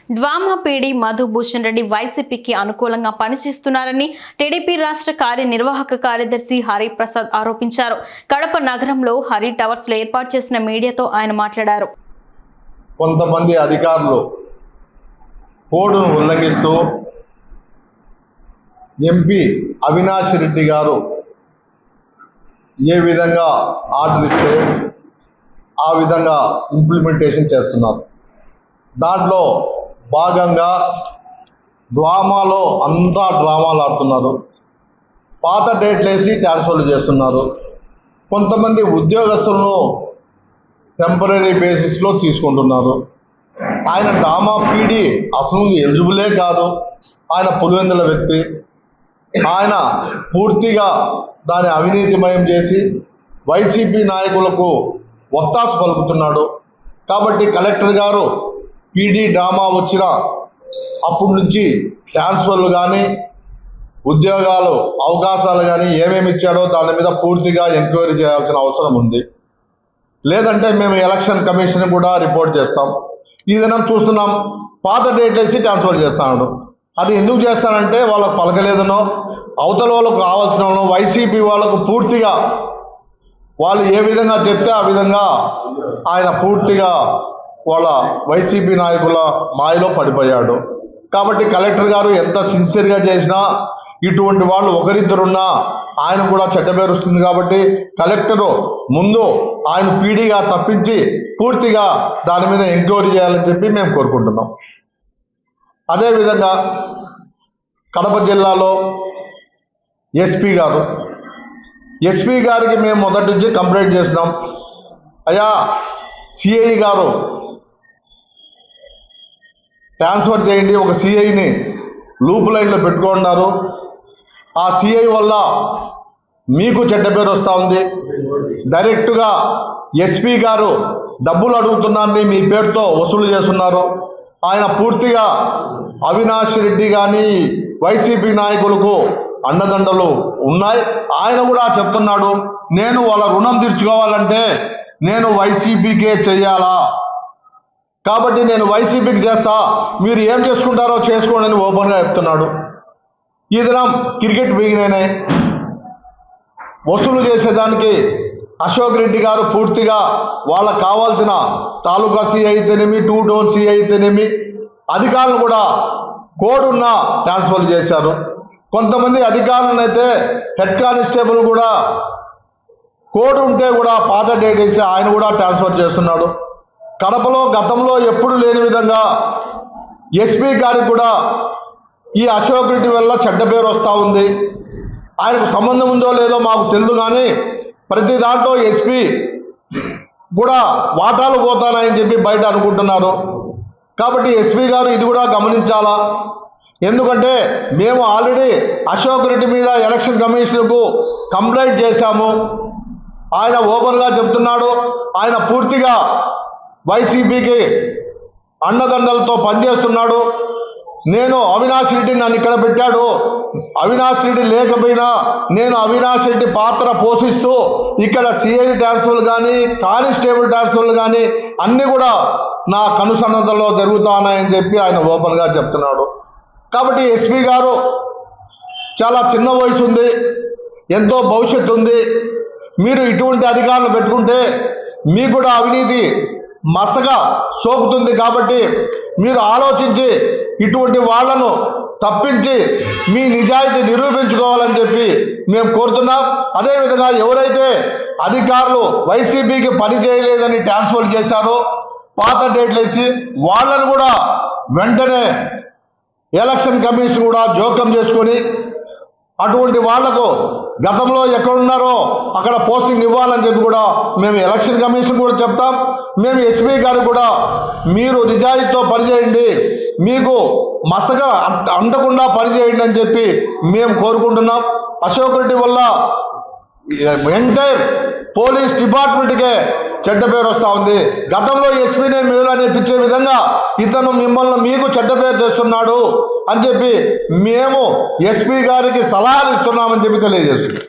DWAMA PD Madhubhushan Reddy వైసీపీకి అనుకూలంగా పనిచేస్తున్నారని టీడీపీ రాష్ట్ర కార్యనిర్వాహక కార్యదర్శి హరిప్రసాద్ ఆరోపించారు. కడప నగరంలో హరి టవర్స్ లో ఏర్పాటు చేసిన మీడియాతో ఆయన మాట్లాడారు. కొంతమంది అధికారులు కోడ్ను ఉల్లంఘిస్తూ ఎంపీ అవినాష్ రెడ్డి గారు ఏ విధంగా ఆర్డర్ ఇస్తే ఆ విధంగా ఇంప్లిమెంటేషన్ చేస్తున్నారు. దాంట్లో భాగంగా డ్రామాలో అంతా డ్రామాలు ఆడుతున్నారు. పాత డేట్లు వేసి ట్రాన్స్ఫర్లు చేస్తున్నారు. కొంతమంది ఉద్యోగస్తులను టెంపరీ బేసిస్లో తీసుకుంటున్నారు. ఆయన డ్రామా పీడీ అసలు ఎలిజిబులే కాదు. ఆయన పులివెందుల వ్యక్తి. ఆయన పూర్తిగా దాన్ని అవినీతిమయం చేసి వైసీపీ నాయకులకు ఒత్తాసు పలుకుతున్నాడు. కాబట్టి కలెక్టర్ గారు పీడీ డ్రామా వచ్చిన అప్పటి నుంచి ట్రాన్స్ఫర్లు కానీ ఉద్యోగాలు అవకాశాలు కానీ ఏమేమి ఇచ్చాడో దాని మీద పూర్తిగా ఎంక్వైరీ చేయాల్సిన అవసరం ఉంది. లేదంటే మేము ఎలక్షన్ కమిషన్ కూడా రిపోర్ట్ చేస్తాం. ఈ దినం చూస్తున్నాం, పాత డేట్ వేసి ట్రాన్స్ఫర్ చేస్తున్నాడు. అది ఎందుకు చేస్తానంటే వాళ్ళకు పలకలేదనో అవతల వాళ్ళకు కావాల్సిన వైసీపీ వాళ్ళకు పూర్తిగా వాళ్ళు ఏ విధంగా చెప్తే ఆ విధంగా ఆయన పూర్తిగా వాళ్ళ వైసీపీ నాయకుల మాయలో పడిపోయాడు. కాబట్టి కలెక్టర్ గారు ఎంత సిన్సియర్గా చేసినా ఇటువంటి వాళ్ళు ఒకరిద్దరున్నా ఆయన కూడా చెడ్డ పేరు వస్తుంది. కాబట్టి కలెక్టరు ముందు ఆయన పీడీగా తప్పించి పూర్తిగా దాని మీద ఎంక్వైరీ చేయాలని చెప్పి మేము కోరుకుంటున్నాం. అదేవిధంగా కడప జిల్లాలో ఎస్పీ గారికి మేము మొదటి నుంచి కంప్లైంట్ చేసినాం. అయ్యా, సిఐ గారు ట్రాన్స్ఫర్ చేయండి, ఒక సిఐని లూప్ లైన్లో పెట్టుకున్నారు. ఆ సిఐ వల్ల మీకు చెడ్డ పేరు వస్తూ ఉంది. డైరెక్ట్గా ఎస్పీ గారు డబ్బులు అడుగుతున్నారని మీ పేరుతో వసూలు చేస్తున్నారు. ఆయన పూర్తిగా అవినాష్ రెడ్డి కానీ వైసీపీ నాయకులకు అండదండలు ఉన్నాయి. ఆయన కూడా చెప్తున్నాడు, నేను వాళ్ళ రుణం తీర్చుకోవాలంటే నేను వైసీపీకే చెయ్యాలా, కాబట్టి నేను వైసీపీకి చేస్తా, మీరు ఏం చేసుకుంటారో చేసుకోండి అని ఓపెన్గా చెప్తున్నాడు. ఈ దినం క్రికెట్ బిగినేనే వసూలు చేసేదానికి అశోక్ రెడ్డి గారు పూర్తిగా వాళ్ళకు కావాల్సిన తాలూకా సి అయితేనేమి, 2 డోర్ సి అయితేనేమి అధికారులు కూడా కోడ్ ఉన్న ట్రాన్స్ఫర్ చేశారు. కొంతమంది అధికారులనైతే హెడ్ కానిస్టేబుల్ కూడా కోడ్ ఉంటే కూడా పాత డేట్ వేసి ఆయన కూడా ట్రాన్స్ఫర్ చేస్తున్నాడు. కడపలో గతంలో ఎప్పుడు లేని విధంగా ఎస్పీ గారికి కూడా ఈ అశోక్ రెడ్డి వల్ల చెడ్డ పేరు వస్తూ ఉంది. ఆయనకు సంబంధం ఉందో లేదో మాకు తెలియదు, కానీ ప్రతి దాంట్లో ఎస్పీ కూడా వాటాలు పోతానని చెప్పి బయట అనుకుంటున్నారు. కాబట్టి ఎస్పీ గారు ఇది కూడా గమనించాలా. ఎందుకంటే మేము ఆల్రెడీ అశోక్ రెడ్డి మీద ఎలక్షన్ కమిషన్కు కంప్లైంట్ చేశాము. ఆయన ఓపెన్గా చెప్తున్నాడు, ఆయన పూర్తిగా వైసీపీకి అండదండలతో పనిచేస్తున్నాడు. నేను అవినాష్ రెడ్డి నన్ను ఇక్కడ పెట్టాడు, అవినాష్ రెడ్డి లేకపోయినా నేను అవినాష్ రెడ్డి పాత్ర పోషిస్తూ ఇక్కడ సిఐ ట్రాన్స్ఫర్లు కానీ కానిస్టేబుల్ ట్రాన్స్ఫర్లు కానీ అన్నీ కూడా నా కనుసన్నతలో జరుగుతాయని చెప్పి ఆయన ఓపెన్గా చెప్తున్నాడు. కాబట్టి ఎస్పీ గారు చాలా చిన్న వయసు ఉంది, ఎంతో భవిష్యత్తు ఉంది. మీరు ఇటువంటి అధికారులు పెట్టుకుంటే మీకు కూడా అవినీతి మసగా సోకుతుంది. కాబట్టి మీరు ఆలోచించి ఇటువంటి వాళ్లను తప్పించి మీ నిజాయితీ నిరూపించుకోవాలని చెప్పి మేము కోరుతున్నాం. అదేవిధంగా ఎవరైతే అధికారులు వైసీపీకి పని చేయలేదని ట్రాన్స్ఫర్ చేశారో పాత డేట్లు వేసి వాళ్ళను కూడా వెంటనే ఎలక్షన్ కమిషన్ కూడా జోక్యం చేసుకొని అటువంటి వాళ్లకు గతంలో ఎక్కడున్నారో అక్కడ పోస్టింగ్ ఇవ్వాలని చెప్పి కూడా మేము ఎలక్షన్ కమిషన్ కూడా చెప్తాం. మేము ఎస్పీ గారు కూడా మీరు నిజాయితీతో పనిచేయండి, మీకు మసగా అంటకుండా పనిచేయండి అని చెప్పి మేము కోరుకుంటున్నాం. అశోక్ రెడ్డి వల్ల ఎంటైర్ పోలీస్ డిపార్ట్మెంట్కే చెడ్డ పేరు వస్తూ ఉంది. గతంలో ఎస్పీనే మేలు అనిపించే విధంగా ఇతను మిమ్మల్ని మీకు చెడ్డ పేరు తెస్తున్నాడు అని చెప్పి మేము ఎస్పీ గారికి సలహాలు ఇస్తున్నామని చెప్పి తెలియజేస్తున్నాం.